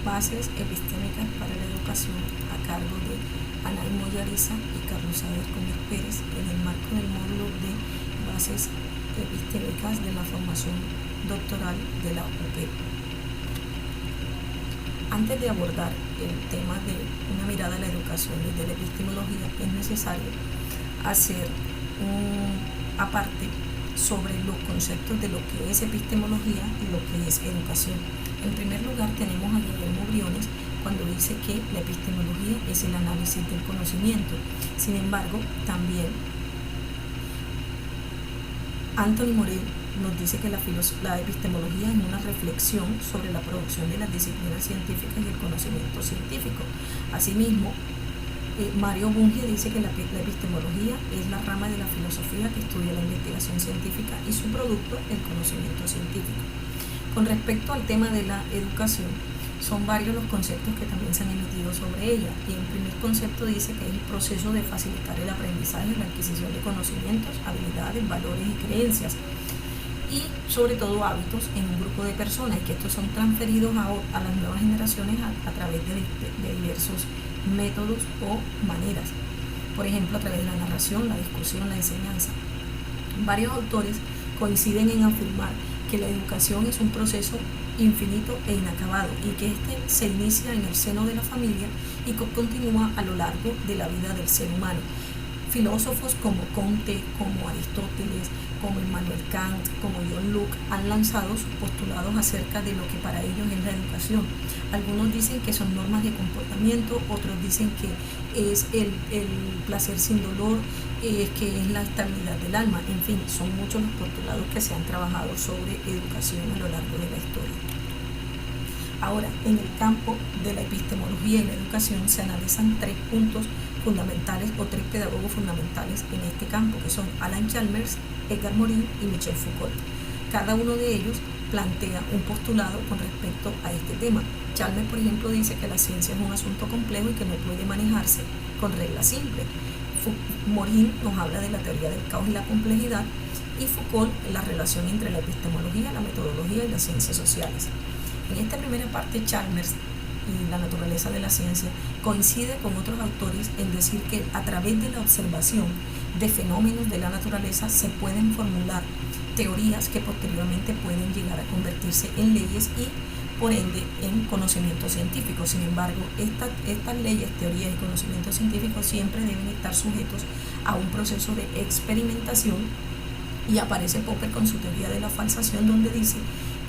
Bases epistémicas para la educación, a cargo de Anay Moyariza y Carlos Saber Gómez Pérez, en el marco del módulo de Bases epistémicas de la formación doctoral de la UP. Antes de abordar el tema de una mirada a la educación desde la epistemología, es necesario hacer un aparte sobre los conceptos de lo que es epistemología y lo que es educación. En primer lugar, tenemos a Guillermo Briones cuando dice que la epistemología es el análisis del conocimiento. Sin embargo, también Anthony Morel nos dice que la epistemología es una reflexión sobre la producción de las disciplinas científicas y el conocimiento científico. Asimismo, Mario Bunge dice que la epistemología es la rama de la filosofía que estudia la investigación científica y su producto, el conocimiento científico. Con respecto al tema de la educación, son varios los conceptos que también se han emitido sobre ella, y el primer concepto dice que es el proceso de facilitar el aprendizaje, la adquisición de conocimientos, habilidades, valores y creencias, y sobre todo hábitos en un grupo de personas, y que estos son transferidos a las nuevas generaciones a través de diversos métodos o maneras, por ejemplo a través de la narración, la discusión, la enseñanza. Varios autores coinciden en afirmar que la educación es un proceso infinito e inacabado, y que este se inicia en el seno de la familia y continúa a lo largo de la vida del ser humano. Filósofos como Comte, como Aristóteles, como Immanuel Kant, como John Locke han lanzado sus postulados acerca de lo que para ellos es la educación. Algunos dicen que son normas de comportamiento, otros dicen que es el placer sin dolor, que es la estabilidad del alma. En fin, son muchos los postulados que se han trabajado sobre educación a lo largo de la historia. Ahora, en el campo de la epistemología y la educación se analizan tres puntos fundamentales o tres pedagogos fundamentales en este campo, que son Alan Chalmers, Edgar Morin y Michel Foucault. Cada uno de ellos plantea un postulado con respecto a este tema. Chalmers, por ejemplo, dice que la ciencia es un asunto complejo y que no puede manejarse con reglas simples. Morin nos habla de la teoría del caos y la complejidad, y Foucault la relación entre la epistemología, la metodología y las ciencias sociales. En esta primera parte, Chalmers y la naturaleza de la ciencia coincide con otros autores en decir que a través de la observación de fenómenos de la naturaleza se pueden formular teorías que posteriormente pueden llegar a convertirse en leyes y por ende en conocimiento científico. Sin embargo, estas leyes, teorías y conocimientos científicos siempre deben estar sujetos a un proceso de experimentación, y aparece Popper con su teoría de la falsación, donde dice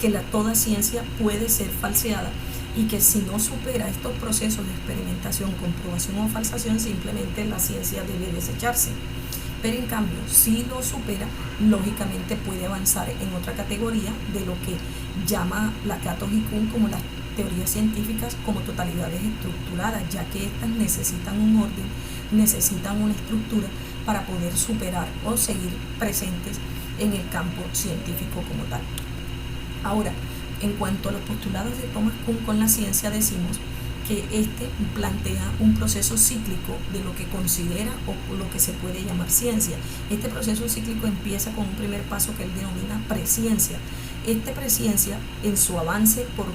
que toda ciencia puede ser falseada, y que si no supera estos procesos de experimentación, comprobación o falsación, simplemente la ciencia debe desecharse. Pero en cambio, si lo supera, lógicamente puede avanzar en otra categoría de lo que llama Lakatos y Kuhn como las teorías científicas como totalidades estructuradas, ya que estas necesitan un orden, necesitan una estructura para poder superar o seguir presentes en el campo científico como tal. Ahora, en cuanto a los postulados de Thomas Kuhn con la ciencia, decimos que este plantea un proceso cíclico de lo que considera o lo que se puede llamar ciencia. Este proceso cíclico empieza con un primer paso que él denomina presciencia. Esta presciencia, en su avance por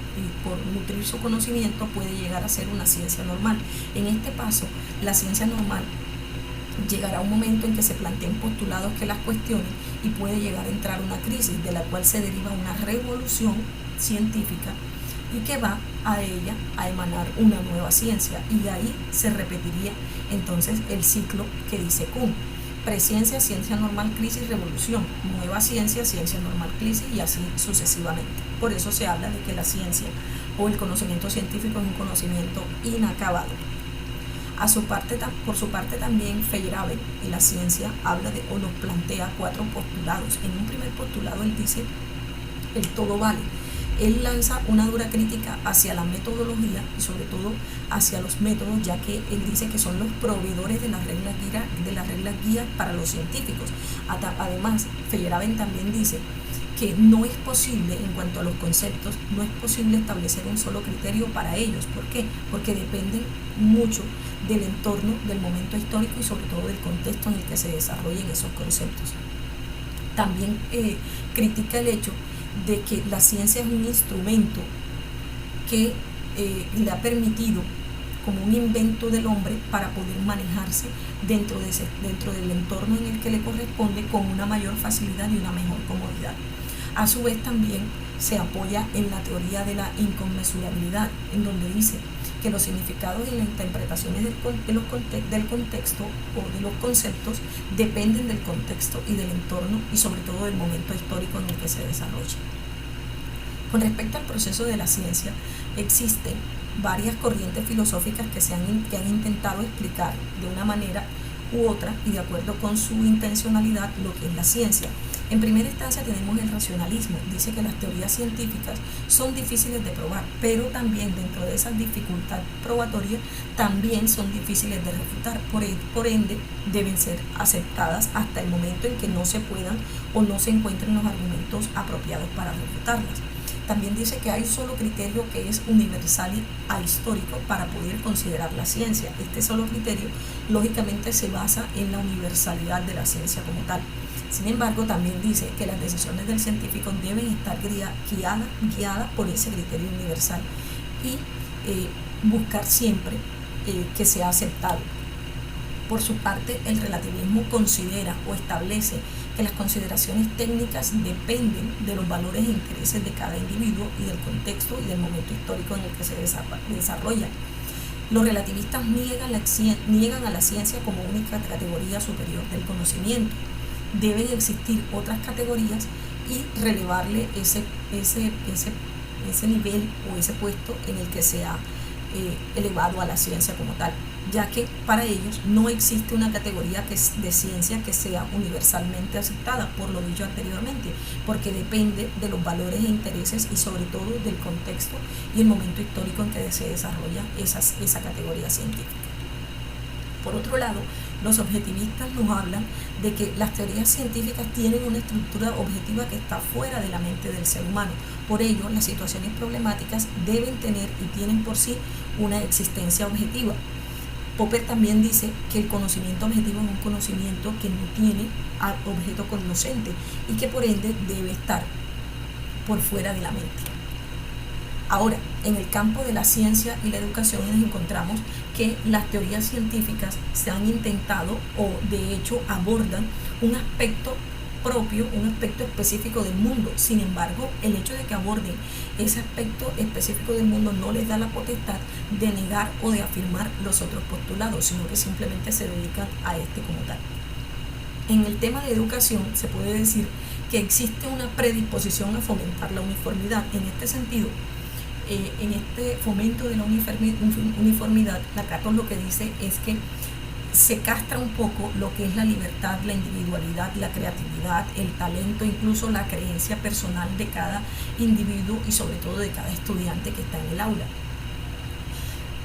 nutrir su conocimiento, puede llegar a ser una ciencia normal. En este paso, la ciencia normal llegará un momento en que se planteen postulados que las cuestionen, y puede llegar a entrar una crisis de la cual se deriva una revolución científica, y que va a ella a emanar una nueva ciencia, y ahí se repetiría entonces el ciclo que dice Kuhn: presciencia, ciencia normal, crisis, revolución, nueva ciencia, ciencia normal, crisis, y así sucesivamente. Por eso se habla de que la ciencia o el conocimiento científico es un conocimiento inacabado. Por su parte también Feyerabend y la ciencia habla de, o nos plantea, cuatro postulados. En un primer postulado él dice el todo vale. Él lanza una dura crítica hacia la metodología y sobre todo hacia los métodos, ya que él dice que son los proveedores de las reglas guías para los científicos. Además, Feyerabend también dice que no es posible, en cuanto a los conceptos, no es posible establecer un solo criterio para ellos. ¿Por qué? Porque dependen mucho del entorno, del momento histórico y sobre todo del contexto en el que se desarrollen esos conceptos. También critica el hecho de que la ciencia es un instrumento que le ha permitido como un invento del hombre para poder manejarse dentro del entorno en el que le corresponde con una mayor facilidad y una mejor comodidad. A su vez también se apoya en la teoría de la inconmensurabilidad, en donde dice que los significados y las interpretaciones del contexto o de los conceptos dependen del contexto y del entorno y sobre todo del momento histórico en el que se desarrolla. Con respecto al proceso de la ciencia, existen varias corrientes filosóficas que han intentado explicar de una manera u otra y de acuerdo con su intencionalidad lo que es la ciencia. En primera instancia tenemos el racionalismo. Dice que las teorías científicas son difíciles de probar, pero también dentro de esa dificultad probatoria también son difíciles de refutar. Por ende, deben ser aceptadas hasta el momento en que no se puedan o no se encuentren los argumentos apropiados para refutarlas. También dice que hay un solo criterio que es universal y ahistórico para poder considerar la ciencia. Este solo criterio, lógicamente, se basa en la universalidad de la ciencia como tal. Sin embargo, también dice que las decisiones del científico deben estar guiadas por ese criterio universal y buscar siempre que sea aceptado. Por su parte, el relativismo considera o establece que las consideraciones técnicas dependen de los valores e intereses de cada individuo y del contexto y del momento histórico en el que se desarrolla. Los relativistas niegan a la ciencia como única categoría superior del conocimiento. Deben existir otras categorías y relevarle ese nivel o ese puesto en el que se ha elevado a la ciencia como tal, ya que para ellos no existe una categoría de ciencia que sea universalmente aceptada, por lo dicho anteriormente, porque depende de los valores e intereses y sobre todo del contexto y el momento histórico en que se desarrolla esa categoría científica. Por otro lado, los objetivistas nos hablan de que las teorías científicas tienen una estructura objetiva que está fuera de la mente del ser humano. Por ello, las situaciones problemáticas deben tener y tienen por sí una existencia objetiva. Popper también dice que el conocimiento objetivo es un conocimiento que no tiene objeto cognoscente y que por ende debe estar por fuera de la mente. Ahora, en el campo de la ciencia y la educación nos encontramos que las teorías científicas se han intentado o de hecho abordan un aspecto propio, un aspecto específico del mundo. Sin embargo, el hecho de que aborden ese aspecto específico del mundo no les da la potestad de negar o de afirmar los otros postulados, sino que simplemente se dedican a este como tal. En el tema de educación se puede decir que existe una predisposición a fomentar la uniformidad. En este sentido, en este fomento de la uniformidad, Lakatos lo que dice es que se castra un poco lo que es la libertad, la individualidad, la creatividad, el talento, incluso la creencia personal de cada individuo y sobre todo de cada estudiante que está en el aula.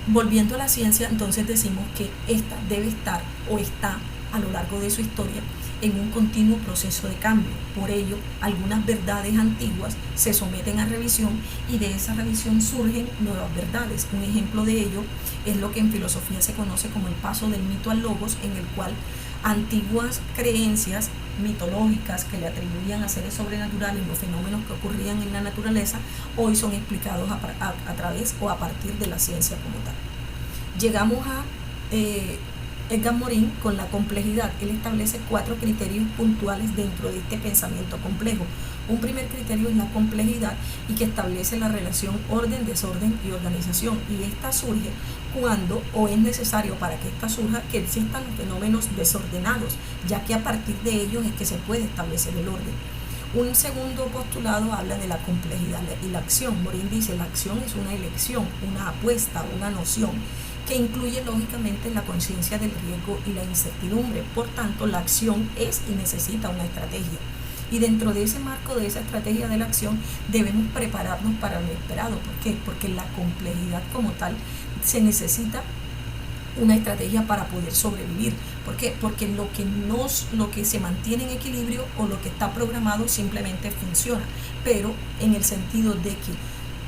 Volviendo a la ciencia, entonces decimos que esta debe estar o está a lo largo de su historia en un continuo proceso de cambio. Por ello, algunas verdades antiguas se someten a revisión y de esa revisión surgen nuevas verdades. Un ejemplo de ello es lo que en filosofía se conoce como el paso del mito al logos, en el cual antiguas creencias mitológicas que le atribuían a seres sobrenaturales los fenómenos que ocurrían en la naturaleza, hoy son explicados a través o a partir de la ciencia como tal. Llegamos a Edgar Morin con la complejidad. Él establece 4 criterios puntuales dentro de este pensamiento complejo. Un primer criterio es la complejidad y que establece la relación orden, desorden y organización. Y esta surge cuando, o es necesario para que esta surja, que existan los fenómenos desordenados, ya que a partir de ellos es que se puede establecer el orden. Un segundo postulado habla de la complejidad y la acción. Morin dice, la acción es una elección, una apuesta, una noción, que incluye lógicamente la conciencia del riesgo y la incertidumbre. Por tanto, la acción es y necesita una estrategia. Y dentro de ese marco de esa estrategia de la acción debemos prepararnos para lo esperado. ¿Por qué? Porque la complejidad como tal se necesita una estrategia para poder sobrevivir. ¿Por qué? Porque lo que se mantiene en equilibrio o lo que está programado simplemente funciona. Pero en el sentido de que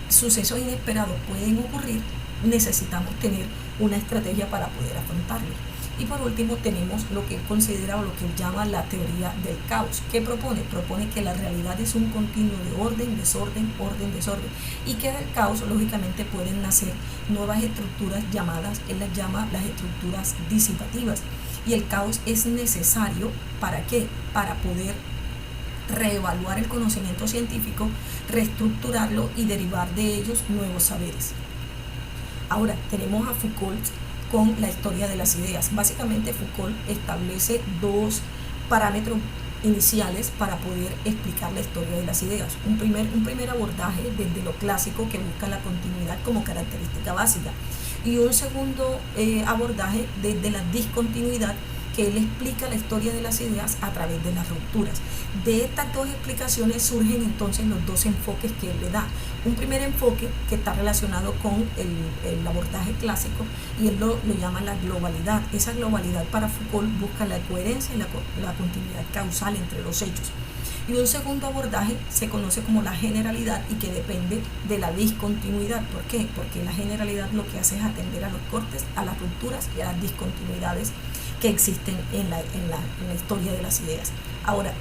sucesos inesperados pueden ocurrir, necesitamos tener una estrategia para poder afrontarlo. Y por último tenemos lo que él considera o lo que él llama la teoría del caos. ¿Qué propone? Propone que la realidad es un continuo de orden, desorden, orden, desorden, y que del caos lógicamente pueden nacer nuevas estructuras llamadas, él las llama las estructuras disipativas. Y el caos es necesario, ¿para qué? Para poder reevaluar el conocimiento científico, reestructurarlo y derivar de ellos nuevos saberes. Ahora tenemos a Foucault con la historia de las ideas. Básicamente Foucault establece dos parámetros iniciales para poder explicar la historia de las ideas. Un primer abordaje desde lo clásico que busca la continuidad como característica básica, y un segundo abordaje desde la discontinuidad, que él explica la historia de las ideas a través de las rupturas. De estas dos explicaciones surgen entonces los dos enfoques que él le da. Un primer enfoque que está relacionado con el abordaje clásico, y él lo llama la globalidad. Esa globalidad para Foucault busca la coherencia y la continuidad causal entre los hechos. Y un segundo abordaje se conoce como la generalidad, y que depende de la discontinuidad. ¿Por qué? Porque la generalidad lo que hace es atender a los cortes, a las rupturas y a las discontinuidades que existen en la historia de las ideas. Ahora,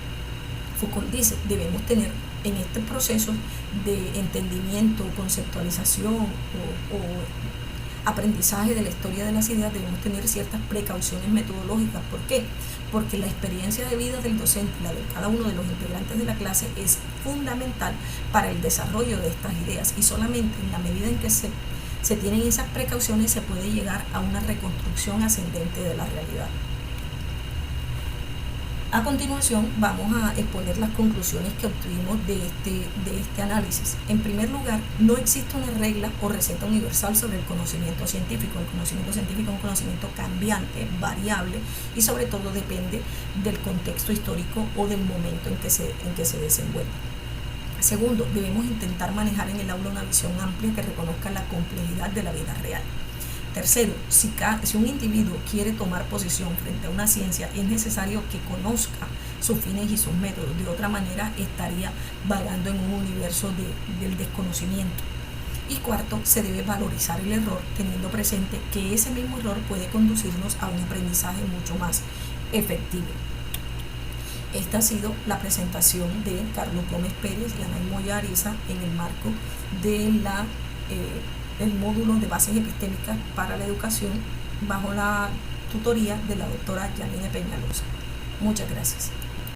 Foucault dice, debemos tener en este proceso de entendimiento, conceptualización o aprendizaje de la historia de las ideas, debemos tener ciertas precauciones metodológicas. ¿Por qué? Porque la experiencia de vida del docente, la de cada uno de los integrantes de la clase, es fundamental para el desarrollo de estas ideas, y solamente en la medida en que se tienen esas precauciones se puede llegar a una reconstrucción ascendente de la realidad. A continuación vamos a exponer las conclusiones que obtuvimos de este análisis. En primer lugar, no existe una regla o receta universal sobre el conocimiento científico. El conocimiento científico es un conocimiento cambiante, variable, y sobre todo depende del contexto histórico o del momento en que se desenvuelve. Segundo, debemos intentar manejar en el aula una visión amplia que reconozca la complejidad de la vida real. Tercero, si un individuo quiere tomar posición frente a una ciencia, es necesario que conozca sus fines y sus métodos. De otra manera, estaría vagando en un universo del desconocimiento. Y cuarto, se debe valorizar el error, teniendo presente que ese mismo error puede conducirnos a un aprendizaje mucho más efectivo. Esta ha sido la presentación de Carlos Gómez Pérez y Anaí Moya Ariza en el marco de el módulo de bases epistémicas para la educación, bajo la tutoría de la doctora Yanine Peñalosa. Muchas gracias.